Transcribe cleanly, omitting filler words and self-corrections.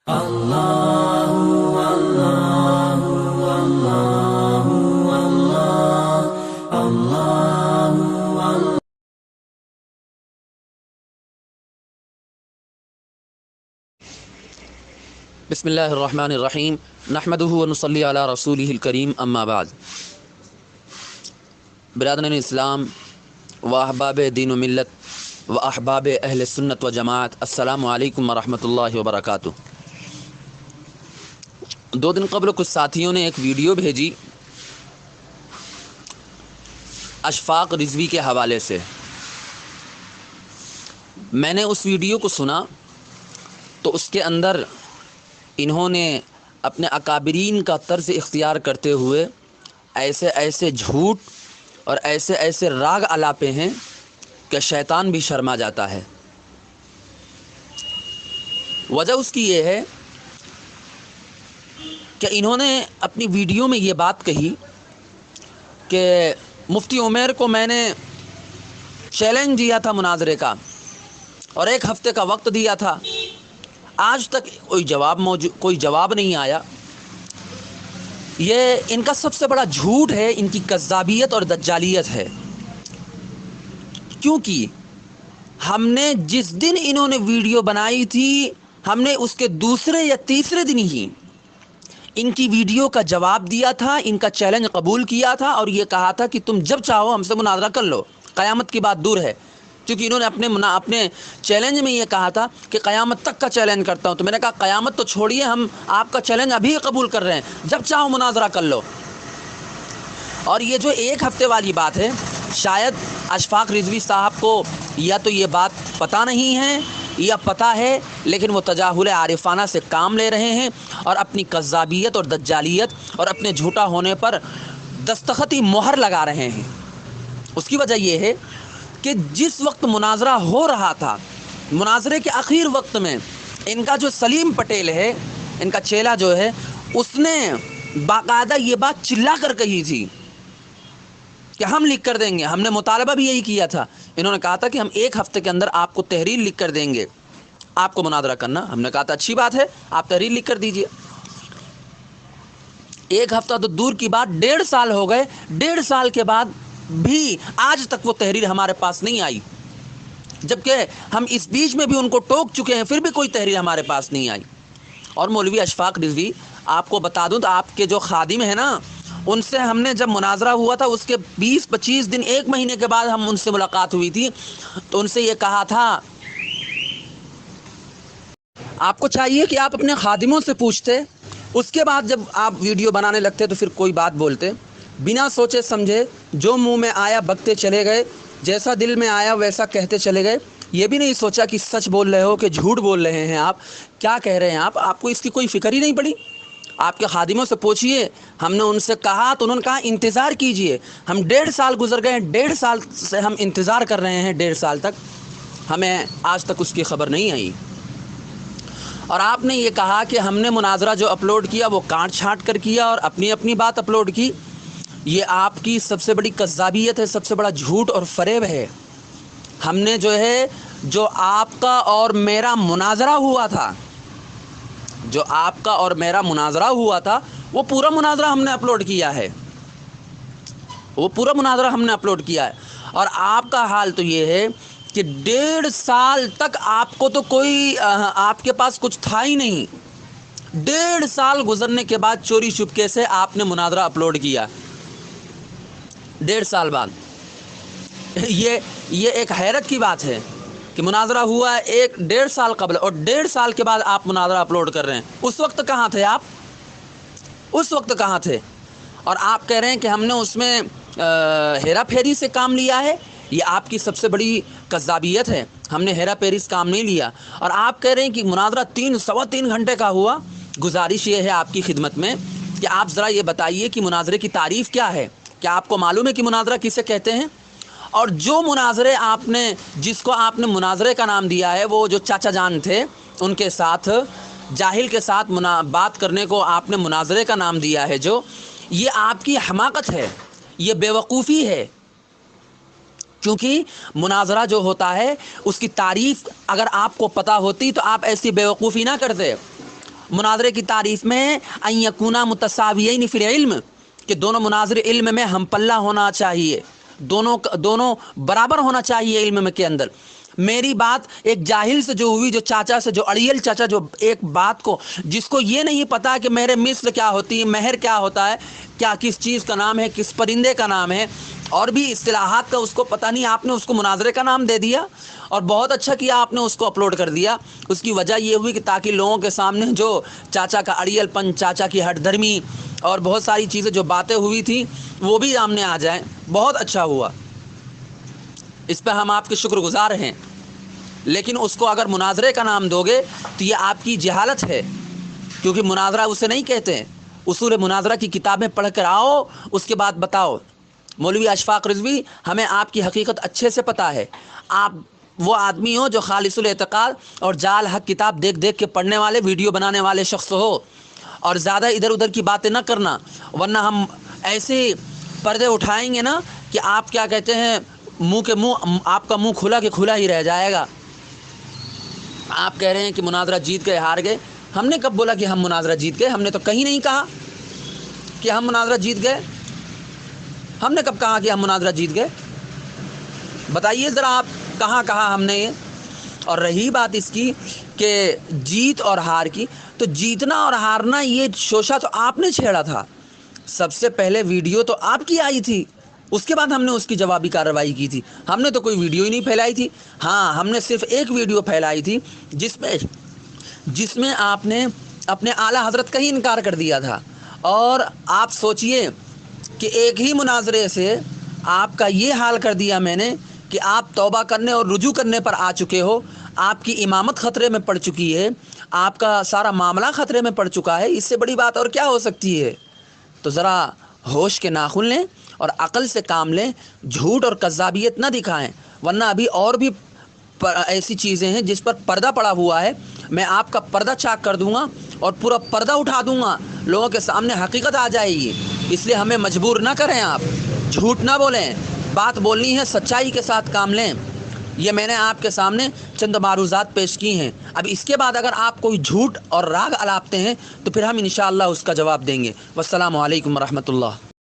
اللہ اللہ اللہ اللہ اللہ۔ بسم اللہ الرحمن الرحیم، نحمدہ ونصلی علی رسولہ الکریم، اما بعد۔ برادران اسلام و احباب دین و ملت و احباب اہل سنت و جماعت، السلام علیکم ورحمۃ اللہ وبرکاتہ۔ 2 دن قبل کچھ ساتھیوں نے ایک ویڈیو بھیجی اشفاق رضوی کے حوالے سے۔ میں نے اس ویڈیو کو سنا تو اس کے اندر انہوں نے اپنے اکابرین کا طرز اختیار کرتے ہوئے ایسے ایسے جھوٹ اور ایسے ایسے راگ الاپے ہیں کہ شیطان بھی شرما جاتا ہے۔ وجہ اس کی یہ ہے کہ انہوں نے اپنی ویڈیو میں یہ بات کہی کہ مفتی عمیر کو میں نے چیلنج دیا تھا مناظرے کا اور 1 ہفتے کا وقت دیا تھا، آج تک کوئی جواب نہیں آیا۔ یہ ان کا سب سے بڑا جھوٹ ہے، ان کی کذابیت اور دجالیت ہے، کیونکہ ہم نے جس دن انہوں نے ویڈیو بنائی تھی، ہم نے اس کے دوسرے یا تیسرے دن ہی ان کی ویڈیو کا جواب دیا تھا، ان کا چیلنج قبول کیا تھا اور یہ کہا تھا کہ تم جب چاہو ہم سے مناظرہ کر لو، قیامت کی بات دور ہے، کیونکہ انہوں نے اپنے چیلنج میں یہ کہا تھا کہ قیامت تک کا چیلنج کرتا ہوں۔ تو میں نے کہا قیامت تو چھوڑیے، ہم آپ کا چیلنج ابھی قبول کر رہے ہیں، جب چاہو مناظرہ کر لو۔ اور یہ جو 1 ہفتے والی بات ہے، شاید اشفاق رضوی صاحب کو یا تو یہ بات پتہ نہیں ہے یا پتہ ہے، لیکن وہ تجاہل عارفانہ سے کام لے رہے ہیں اور اپنی کذابیت اور دجالیت اور اپنے جھوٹا ہونے پر دستخطی مہر لگا رہے ہیں۔ اس کی وجہ یہ ہے کہ جس وقت مناظرہ ہو رہا تھا، مناظرے کے آخر وقت میں ان کا جو سلیم پٹیل ہے، ان کا چیلا جو ہے، اس نے باقاعدہ یہ بات چلا کر کہی تھی کہ ہم لکھ کر دیں گے۔ ہم نے مطالبہ بھی یہی کیا تھا، انہوں نے کہا تھا کہ ہم 1 ہفتے کے اندر آپ کو تحریر لکھ کر دیں گے، آپ کو مناظرہ کرنا۔ ہم نے کہا تھا اچھی بات ہے، آپ تحریر لکھ کر دیجئے۔ 1 ہفتہ تو دور کی بات، 1.5 سال ہو گئے، 1.5 سال کے بعد بھی آج تک وہ تحریر ہمارے پاس نہیں آئی، جبکہ ہم اس بیچ میں بھی ان کو ٹوک چکے ہیں، پھر بھی کوئی تحریر ہمارے پاس نہیں آئی۔ اور مولوی اشفاق رضوی، آپ کو بتا دوں تو آپ کے جو خادم ہیں نا، ان سے ہم نے جب مناظرہ ہوا تھا اس کے 20-25 دن 1 مہینے کے بعد ہم ان سے ملاقات ہوئی تھی، تو ان سے یہ کہا تھا آپ کو چاہیے کہ آپ اپنے خادموں سے پوچھتے، اس کے بعد جب آپ ویڈیو بنانے لگتے تو پھر کوئی بات بولتے، بنا سوچے سمجھے جو منہ میں آیا بکتے چلے گئے، جیسا دل میں آیا ویسا کہتے چلے گئے، یہ بھی نہیں سوچا کہ سچ بول رہے ہو کہ جھوٹ بول رہے ہیں، آپ کیا کہہ رہے ہیں، آپ کو اس کی کوئی فکر ہی نہیں پڑی۔ آپ کے خادموں سے پوچھئے، ہم نے ان سے کہا تو انہوں نے کہا انتظار کیجئے، ہم 1.5 سال گزر گئے، 1.5 سال سے ہم انتظار کر رہے ہیں، 1.5 سال تک ہمیں آج تک اس کی خبر نہیں آئی۔ اور آپ نے یہ کہا کہ ہم نے مناظرہ جو اپلوڈ کیا وہ کاٹ چھانٹ کر کیا اور اپنی بات اپلوڈ کی، یہ آپ کی سب سے بڑی کذابیت ہے، سب سے بڑا جھوٹ اور فریب ہے۔ ہم نے جو آپ کا اور میرا مناظرہ ہوا تھا، وہ پورا مناظرہ ہم نے اپلوڈ کیا ہے، اور آپ کا حال تو یہ ہے کہ 1.5 سال تک آپ کو تو کوئی آپ کے پاس کچھ تھا ہی نہیں۔ 1.5 سال گزرنے کے بعد چوری چپکے سے آپ نے مناظرہ اپلوڈ کیا، 1.5 سال بعد۔ یہ ایک حیرت کی بات ہے کہ مناظرہ ہوا ہے 1.5 سال قبل اور 1.5 سال کے بعد آپ مناظرہ اپلوڈ کر رہے ہیں۔ اس وقت کہاں تھے آپ؟ اور آپ کہہ رہے ہیں کہ ہم نے اس میں ہیرا پھیری سے کام لیا ہے، یہ آپ کی سب سے بڑی کذابیت ہے۔ ہم نے ہیرا پھیری سے کام نہیں لیا، اور آپ کہہ رہے ہیں کہ مناظرہ 3 گھنٹے کا ہوا۔ گزارش یہ ہے آپ کی خدمت میں کہ آپ ذرا یہ بتائیے کہ مناظرے کی تعریف کیا ہے، کیا آپ کو معلوم ہے کہ مناظرہ کسے کہتے ہیں؟ اور جو مناظرے جس کو آپ نے مناظرے کا نام دیا ہے، وہ جو چاچا جان تھے ان کے ساتھ، جاہل کے ساتھ بات کرنے کو آپ نے مناظرے کا نام دیا ہے، جو یہ آپ کی حماقت ہے، یہ بے وقوفی ہے۔ کیونکہ مناظرہ جو ہوتا ہے اس کی تعریف اگر آپ کو پتہ ہوتی تو آپ ایسی بے وقوفی نہ کرتے۔ مناظرے کی تعریف میں ان یکونا متساویین فی العلم کہ دونوں مناظر علم میں ہم پلہ ہونا چاہیے، دونوں برابر ہونا چاہیے علم کے اندر۔ میری بات ایک جاہل سے جو ہوئی، جو چاچا سے، جو اڑیل چاچا، جو ایک بات کو، جس کو یہ نہیں پتا کہ مہر مصر کیا ہوتی ہے، مہر کیا ہوتا ہے، کیا کس چیز کا نام ہے، کس پرندے کا نام ہے، اور بھی اصطلاحات کا اس کو پتہ نہیں، آپ نے اس کو مناظرے کا نام دے دیا، اور بہت اچھا کیا آپ نے اس کو اپلوڈ کر دیا۔ اس کی وجہ یہ ہوئی کہ تاکہ لوگوں کے سامنے جو چاچا کا اڑیل پن، چاچا کی ہٹ دھرمی اور بہت ساری چیزیں جو باتیں ہوئی تھی وہ بھی سامنے آ جائیں۔ بہت اچھا ہوا، اس پہ ہم آپ کے شکر گزار ہیں۔ لیکن اس کو اگر مناظرے کا نام دو گے تو یہ آپ کی جہالت ہے، کیونکہ مناظرہ اسے نہیں کہتے ہیں۔ اصول مناظرہ کی کتابیں پڑھ کر آؤ، اس کے بعد بتاؤ۔ مولوی اشفاق رضوی، ہمیں آپ کی حقیقت اچھے سے پتہ ہے، آپ وہ آدمی ہو جو خالص الاعتقاد اور جال حق کتاب دیکھ دیکھ کے پڑھنے والے، ویڈیو بنانے والے شخص ہو، اور زیادہ ادھر ادھر کی باتیں نہ کرنا، ورنہ ہم ایسے پردے اٹھائیں گے نا کہ آپ کیا کہتے ہیں، منہ کے منہ، آپ کا منہ کھلا کہ کھلا ہی رہ جائے گا۔ آپ کہہ رہے ہیں کہ مناظرہ جیت گئے، ہار گئے۔ ہم نے کب بولا کہ ہم مناظرہ جیت گئے؟ ہم نے تو کہیں نہیں کہا کہ ہم مناظرہ جیت گئے۔ ہم نے کب کہا کہ ہم مناظرہ جیت گئے؟ بتائیے ذرا آپ، کہاں کہا ہم نے یہ؟ اور رہی بات اس کی کہ جیت اور ہار کی، تو جیتنا اور ہارنا یہ شوشہ تو آپ نے چھیڑا تھا۔ سب سے پہلے ویڈیو تو آپ کی آئی تھی، اس کے بعد ہم نے اس کی جوابی کارروائی کی تھی۔ ہم نے تو کوئی ویڈیو ہی نہیں پھیلائی تھی۔ ہاں، ہم نے صرف ایک ویڈیو پھیلائی تھی جس میں آپ نے اپنے اعلیٰ حضرت کا ہی انکار کر دیا تھا۔ اور آپ سوچئے کہ ایک ہی مناظرے سے آپ کا یہ حال کر دیا میں نے کہ آپ توبہ کرنے اور رجوع کرنے پر آ چکے ہو، آپ کی امامت خطرے میں پڑ چکی ہے، آپ کا سارا معاملہ خطرے میں پڑ چکا ہے۔ اس سے بڑی بات اور کیا ہو سکتی ہے؟ تو ذرا ہوش کے ناخن لیں اور عقل سے کام لیں، جھوٹ اور کذابیت نہ دکھائیں، ورنہ ابھی اور بھی ایسی چیزیں ہیں جس پر پردہ پڑا ہوا ہے۔ میں آپ کا پردہ چاک کر دوں گا اور پورا پردہ اٹھا دوں گا، لوگوں کے سامنے حقیقت آ جائے گی۔ اس لیے ہمیں مجبور نہ کریں، آپ جھوٹ نہ بولیں، بات بولنی ہے، سچائی کے ساتھ کام لیں۔ یہ میں نے آپ کے سامنے چند معروضات پیش کی ہیں۔ اب اس کے بعد اگر آپ کوئی جھوٹ اور راگ الاپتے ہیں تو پھر ہم انشاءاللہ اس کا جواب دیں گے۔ والسلام علیکم ورحمۃ اللہ۔